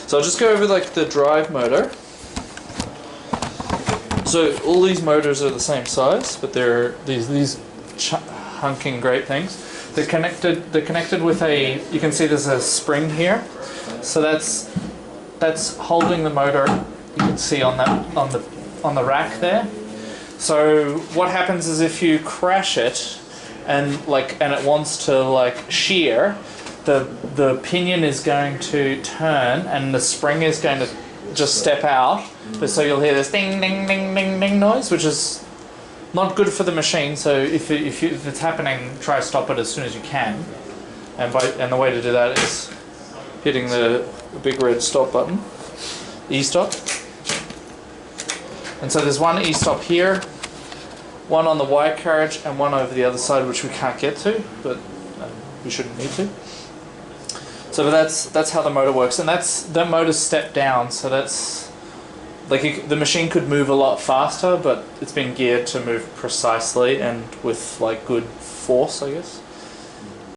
So I'll just go over like the drive motor. So all these motors are the same size, but they're these hunking great things. They're connected with a, you can see there's a spring here. So that's holding the motor. You can see on the rack there. So what happens is if you crash it and it wants to like shear, the pinion is going to turn and the spring is going to just step out. So you'll hear this ding ding ding ding ding noise, which is not good for the machine. So if it's happening, try to stop it as soon as you can. And the way to do that is hitting the big red stop button, E-stop. And so there's one E-stop here, one on the wire carriage, and one over the other side, which we can't get to, but we shouldn't need to. So but that's how the motor works, and the motor's step down. So that's like the machine could move a lot faster, but it's been geared to move precisely and with like good force, I guess.